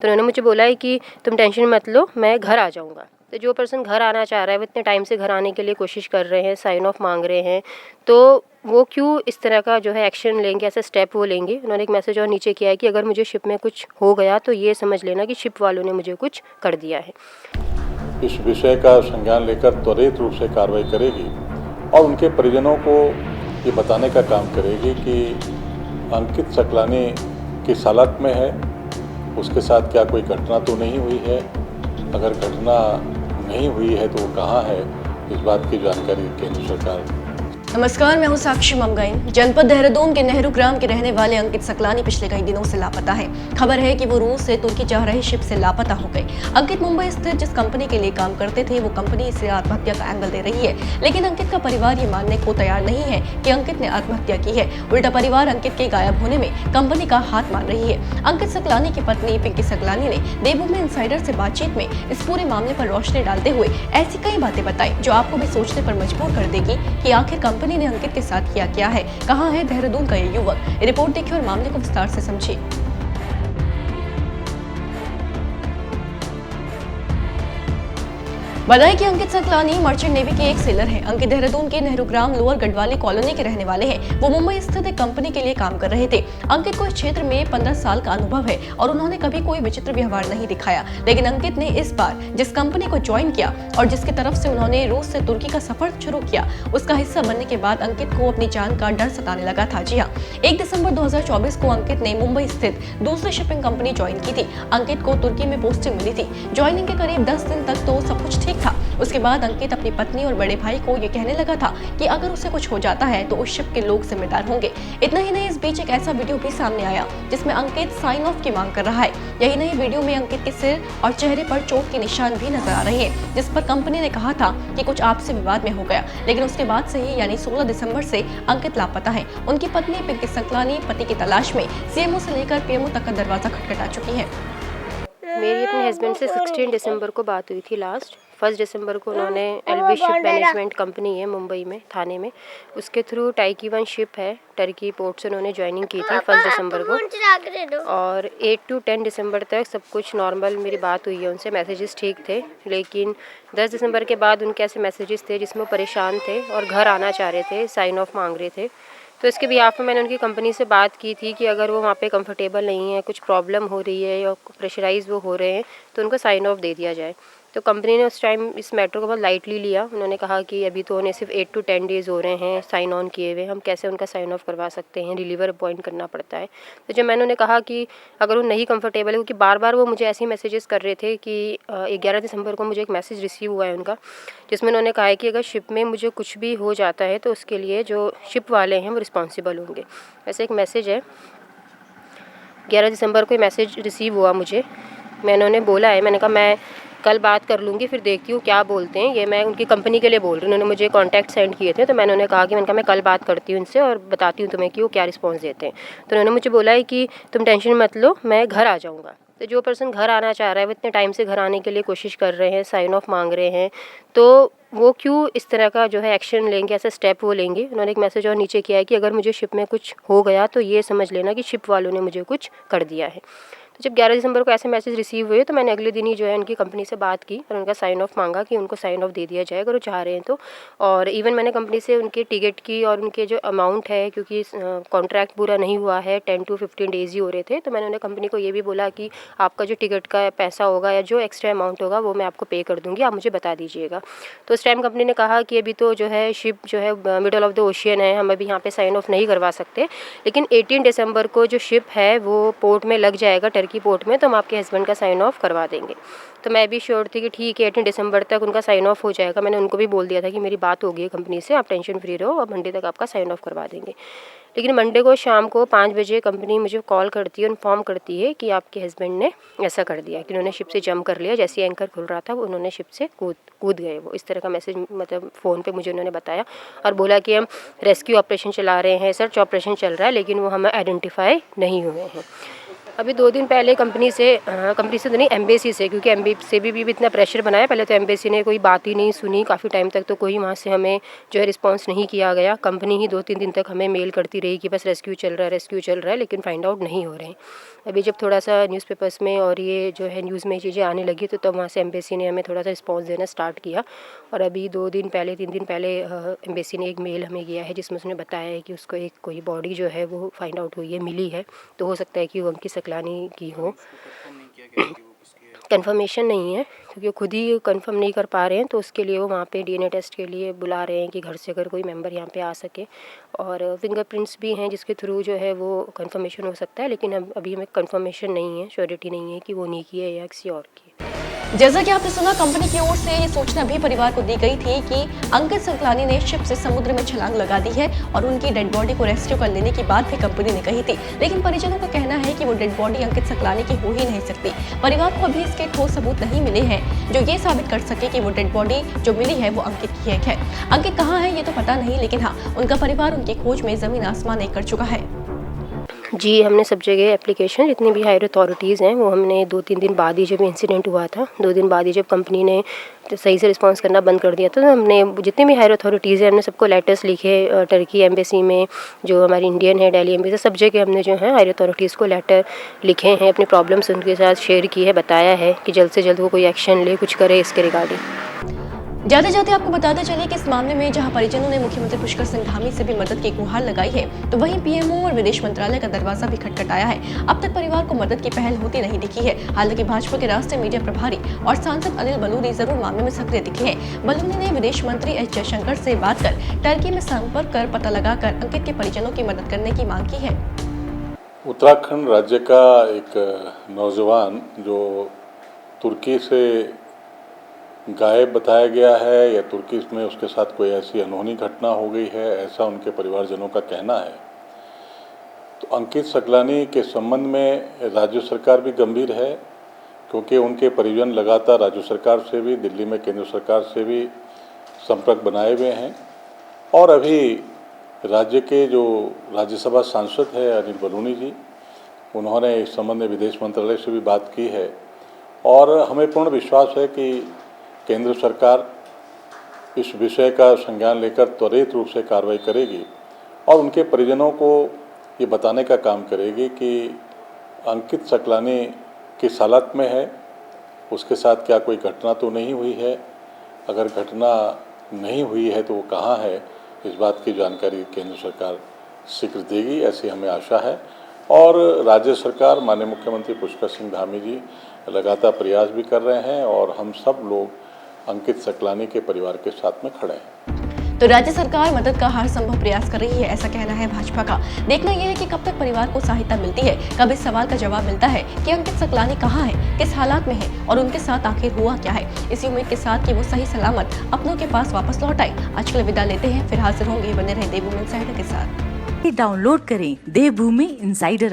तो उन्होंने मुझे बोला है कि तुम टेंशन मत लो, मैं घर आ जाऊँगा। तो जो पर्सन घर आना चाह रहा है वो इतने टाइम से घर आने के लिए कोशिश कर रहे हैं, साइन ऑफ मांग रहे हैं, तो वो क्यों इस तरह का जो है एक्शन लेंगे, ऐसा स्टेप वो लेंगे। उन्होंने एक मैसेज और नीचे किया है कि अगर मुझे शिप में कुछ हो गया तो ये समझ लेना कि शिप वालों ने मुझे कुछ कर दिया है। इस विषय का संज्ञान लेकर त्वरित रूप से कार्रवाई करेगी और उनके परिजनों को ये बताने का काम करेगी कि अंकित सकलानी किस हालत में है, उसके साथ क्या कोई घटना तो नहीं हुई है, अगर घटना नहीं हुई है तो वो कहाँ है, इस बात की जानकारी केंद्र सरकार। नमस्कार, मैं हूं साक्षी ममगाइन। जनपद देहरादून के नेहरू ग्राम के रहने वाले अंकित सकलानी पिछले कई दिनों से लापता है। खबर है कि वो रूस से तुर्की जा रहे शिप से लापता हो गए। अंकित मुंबई स्थित जिस कंपनी के लिए काम करते थे वो कंपनी इसे आत्महत्या का एंगल दे रही है, लेकिन अंकित का परिवार ये मानने को तैयार नहीं है कि अंकित ने आत्महत्या की है। उल्टा परिवार अंकित के गायब होने में कंपनी का हाथ मान रही है। अंकित सकलानी की पत्नी पिंकी सकलानी ने देवभूमि इनसाइडर से बातचीत में इस पूरे मामले पर रोशनी डालते हुए ऐसी कई बातें बताई जो आपको भी सोचने पर मजबूर कर देगी कि आखिर कंपनी ने अंकित के साथ किया है। कहां है देहरादून का ये युवक? रिपोर्ट देखिए और मामले को विस्तार से समझिए। बताया कि अंकित सकलानी मर्चेंट नेवी के एक सेलर हैं। अंकित देहरादून के नेहरू ग्राम लोअर गढ़वाली कॉलोनी के रहने वाले हैं। वो मुंबई स्थित एक कंपनी के लिए काम कर रहे थे। अंकित को इस क्षेत्र में 15 साल का अनुभव है और उन्होंने कभी कोई विचित्र व्यवहार नहीं दिखाया, लेकिन अंकित ने इस बार जिस कंपनी को ज्वाइन किया और जिसकी तरफ से उन्होंने रूस से तुर्की का सफर शुरू किया, उसका हिस्सा बनने के बाद अंकित को अपनी जान का डर सताने लगा था। जी हाँ, 1 दिसंबर 2024 को अंकित ने मुंबई स्थित दूसरी शिपिंग कंपनी ज्वाइन की थी। अंकित को तुर्की में पोस्टिंग मिली थी। ज्वाइनिंग के करीब 10 दिन तक तो सब कुछ ठीक था। उसके बाद अंकित अपनी पत्नी और बड़े भाई को ये कहने लगा था कि अगर उसे कुछ हो जाता है तो उस शिप के लोग जिम्मेदार होंगे। इतना ही नहीं, इस बीच एक ऐसा वीडियो भी सामने आया जिसमें अंकित साइन ऑफ की मांग कर रहा है। यही नहीं, वीडियो में अंकित के सिर और चेहरे पर चोट के निशान भी नजर आ रहे हैं, जिस पर कंपनी ने कहा था कि कुछ आपसी विवाद में हो गया, लेकिन उसके बाद से ही यानी 16 दिसंबर से अंकित लापता है। उनकी पत्नी पिंकी सकलानी पति की तलाश में सीएमओ से लेकर पीएमओ तक का दरवाजा खटखटा चुकी है। मेरी अपने हस्बैंड से 16 दिसंबर को बात हुई थी लास्ट। 1 दिसंबर को उन्होंने एलवी शिप मैनेजमेंट कंपनी है मुंबई में, थाने में, उसके थ्रू टाइकी-1 शिप है, टर्की पोर्ट से उन्होंने ज्वाइनिंग की थी 1 दिसंबर को। और 8 to 10 दिसंबर तक सब कुछ नॉर्मल मेरी बात हुई है उनसे, मैसेजेस ठीक थे। लेकिन 10 दिसंबर के बाद उनके ऐसे मैसेजेस थे जिसमें वो परेशान थे और घर आना चाह रहे थे, साइन ऑफ मांग रहे थे। तो इसके बिहाफ में मैंने उनकी कंपनी से बात की थी कि अगर वो वहाँ पे कंफर्टेबल नहीं है, कुछ प्रॉब्लम हो रही है या प्रेशराइज़ वो हो रहे हैं, तो उनको साइन ऑफ दे दिया जाए। तो कंपनी ने उस टाइम इस मैटर को बहुत लाइटली लिया। उन्होंने कहा कि अभी तो उन्हें सिर्फ 8 to 10 डेज़ हो रहे हैं साइन ऑन किए हुए, हम कैसे उनका साइन ऑफ करवा सकते हैं, रिलीवर अपॉइंट करना पड़ता है। तो जब मैंने उन्हें कहा कि अगर वो नहीं कंफर्टेबल है, क्योंकि बार बार वो मुझे ऐसे ही मैसेजेस कर रहे थे कि 11 दिसंबर को मुझे एक मैसेज रिसीव हुआ है उनका, जिसमें उन्होंने कहा है कि अगर शिप में मुझे कुछ भी हो जाता है तो उसके लिए जो शिप वाले हैं वो रिस्पॉन्सिबल होंगे। ऐसे एक मैसेज है, 11 दिसंबर को मैसेज रिसीव हुआ मुझे। उन्होंने बोला है, मैंने कहा मैं कल बात कर लूँगी, फिर देखती हूँ क्या बोलते हैं। ये मैं उनकी कंपनी के लिए बोल रही हूँ, उन्होंने मुझे कॉन्टैक्ट सेंड किए थे, तो मैंने उन्हें कहा कि मैं कल बात करती हूँ इनसे और बताती हूँ तुम्हें कि वो क्या रिस्पॉन्स देते हैं। तो उन्होंने मुझे बोला है कि तुम टेंशन मत लो, मैं घर आ जाऊँगा। तो जो पर्सन घर आना चाह रहा है वो इतने टाइम से घर आने के लिए कोशिश कर रहे हैं, साइन ऑफ मांग रहे हैं, तो वो क्यों इस तरह का जो है एक्शन लेंगे, ऐसा स्टेप वो लेंगे। उन्होंने एक मैसेज और नीचे किया है कि अगर मुझे शिप में कुछ हो गया तो ये समझ लेना कि शिप वालों ने मुझे कुछ कर दिया है। तो जब 11 दिसंबर को ऐसे मैसेज रिसीव हुए तो मैंने अगले दिन ही जो है उनकी कंपनी से बात की और उनका साइन ऑफ मांगा कि उनको साइन ऑफ दे दिया जाए अगर वो चाह रहे हैं तो। और इवन मैंने कंपनी से उनके टिकट की और उनके जो अमाउंट है, क्योंकि कॉन्ट्रैक्ट पूरा नहीं हुआ है, 10 to 15 डेज़ ही हो रहे थे, तो मैंने उन्हें कंपनी को ये भी बोला कि आपका जो टिकट का पैसा होगा या जो एक्स्ट्रा अमाउंट होगा वो मैं आपको पे कर दूँगी, आप मुझे बता दीजिएगा। तो उस टाइम कंपनी ने कहा कि अभी तो जो है शिप जो है मिडल ऑफ द ओशियन है, हम अभी यहाँ पे साइन ऑफ नहीं करवा सकते, लेकिन 18 दिसंबर को जो शिप है वो पोर्ट में लग जाएगा, टर्की पोर्ट में, तो हम आपके हस्बैंड का साइन ऑफ करवा देंगे। तो मैं भी श्योर थी कि ठीक है 18 दिसंबर तक उनका साइन ऑफ हो जाएगा। मैंने उनको भी बोल दिया था कि मेरी बात हो गई है कंपनी से, आप टेंशन फ्री रहो और मंडे तक आपका साइन ऑफ करवा देंगे। लेकिन मंडे को शाम को 5 बजे कंपनी मुझे कॉल करती है, इन्फॉर्म करती है कि आपके हस्बैंड ने ऐसा कर दिया कि उन्होंने शिप से जंप कर लिया, जैसे एंकर खुल रहा था वो उन्होंने शिप से कूद गए। वो इस तरह का मैसेज मतलब फ़ोन पे मुझे उन्होंने बताया और बोला कि हम रेस्क्यू ऑपरेशन चला रहे हैं, सर्च ऑपरेशन चल रहा है, लेकिन वो हमें आइडेंटिफाई नहीं हुए हैं। अभी 2 दिन पहले कंपनी से तो नहीं, एम्बेसी से, क्योंकि एम्बेसी भी इतना प्रेशर बनाया। पहले तो एम्बेसी ने कोई बात ही नहीं सुनी, काफ़ी टाइम तक तो कोई वहाँ से हमें जो है रिस्पांस नहीं किया गया। कंपनी ही 2-3 दिन तक हमें मेल करती रही कि बस रेस्क्यू चल रहा है, लेकिन फाइंड आउट नहीं हो रहे हैं। अभी जब थोड़ा सा न्यूज़पेपर्स में और ये जो है न्यूज़ में ये चीज़ें आने लगी तो तब वहाँ से एम्बेसी ने हमें थोड़ा सा रिस्पॉन्स देना स्टार्ट किया। और अभी 2 दिन पहले 3 दिन पहले एम्बेसी ने एक मेल हमें किया है जिसमें उसने बताया है कि उसको एक कोई बॉडी जो है वो फाइंड आउट हुई है, मिली है। तो हो सकता है कि वो अंकित सकलानी की हो। कंफर्मेशन नहीं है क्योंकि वो खुद ही कंफर्म नहीं कर पा रहे हैं, तो उसके लिए वो वहाँ पे डीएनए टेस्ट के लिए बुला रहे हैं कि घर से अगर कोई मेंबर यहाँ पे आ सके। और फिंगरप्रिंट्स भी हैं जिसके थ्रू जो है वो कंफर्मेशन हो सकता है, लेकिन अभी हमें कंफर्मेशन नहीं है, श्योरिटी नहीं है कि वो उन्हीं की है या किसी और की है। जैसा कि आपने सुना, कंपनी की ओर से ये सूचना भी परिवार को दी गई थी कि अंकित सकलानी ने शिप से समुद्र में छलांग लगा दी है और उनकी डेड बॉडी को रेस्क्यू कर लेने की बात भी कंपनी ने कही थी। लेकिन परिजनों का कहना है कि वो डेड बॉडी अंकित सकलानी की हो ही नहीं सकती। परिवार को अभी इसके ठोस सबूत नहीं मिले हैं जो ये साबित कर सके कि वो डेड बॉडी जो मिली है वो अंकित की है। अंकित कहाँ है ये तो पता नहीं, लेकिन हाँ, उनका परिवार उनकी खोज में जमीन आसमान एक कर चुका है। जी, हमने सब जगह एप्लीकेशन, जितनी भी हायर अथॉरिटीज़ हैं वो हमने 2-3 दिन बाद ही, जब इंसिडेंट हुआ था 2 दिन बाद ही जब कंपनी ने सही से रिस्पांस करना बंद कर दिया था, तो हमने जितने भी हायर अथॉरिटीज़ हैं हमने सबको लेटर्स लिखे। टर्की एम्बेसी में जो हमारी इंडियन है, दिल्ली एम्बेसी, सब जगह हमने जो है हायर अथॉरिटीज़ को लेटर लिखे हैं, अपने प्रॉब्लम्स उनके साथ शेयर की है, बताया है कि जल्द से जल्द वो कोई एक्शन ले, कुछ करे इसके रिगार्डिंग। जाते जाते आपको बताते चले कि इस मामले में जहां परिजनों ने मुख्यमंत्री पुष्कर सिंह धामी से भी मदद की गुहार लगाई है, तो वहीं पीएमओ और विदेश मंत्रालय का दरवाजा भी खटखटाया है। अब तक परिवार को मदद की पहल होती नहीं दिखी है। हालांकि भाजपा के राष्ट्रीय मीडिया प्रभारी और सांसद अनिल बलूनी जरूर मामले में सक्रिय दिखे हैं। बलूनी ने विदेश मंत्री एस जयशंकर से बात कर टर्की में संपर्क कर पता लगाकर अंकित के परिजनों की मदद करने की मांग की है। उत्तराखंड राज्य का एक नौजवान जो तुर्की से गायब बताया गया है या तुर्की में उसके साथ कोई ऐसी अनहोनी घटना हो गई है, ऐसा उनके परिवारजनों का कहना है। तो अंकित सकलानी के संबंध में राज्य सरकार भी गंभीर है, क्योंकि उनके परिजन लगातार राज्य सरकार से भी, दिल्ली में केंद्र सरकार से भी संपर्क बनाए हुए हैं। और अभी राज्य के जो राज्यसभा सांसद है अनिल बलूनी जी, उन्होंने इस संबंध में विदेश मंत्रालय से भी बात की है। और हमें पूर्ण विश्वास है कि केंद्र सरकार इस विषय का संज्ञान लेकर त्वरित रूप से कार्रवाई करेगी और उनके परिजनों को ये बताने का काम करेगी कि अंकित सकलानी किस हालत में है, उसके साथ क्या कोई घटना तो नहीं हुई है, अगर घटना नहीं हुई है तो वो कहाँ है, इस बात की जानकारी केंद्र सरकार शीघ्र देगी, ऐसी हमें आशा है। और राज्य सरकार, माननीय मुख्यमंत्री पुष्कर सिंह धामी जी लगातार प्रयास भी कर रहे हैं और हम सब लोग अंकित सकलानी के परिवार के साथ में खड़े हैं। तो राज्य सरकार मदद का हर संभव प्रयास कर रही है, ऐसा कहना है भाजपा का। देखना यह है कि कब तक परिवार को सहायता मिलती है, कब इस सवाल का जवाब मिलता है कि अंकित सकलानी कहाँ है, किस हालात में है और उनके साथ आखिर हुआ क्या है। इसी उम्मीद के साथ कि वो सही सलामत अपनों के पास वापस लौट आए, आज के लिए विदा लेते हैं। फिर हाजिर होंगे, बने रहे देवभूमि इनसाइडर के साथ। डाउनलोड करें देवभूमि इनसाइडर।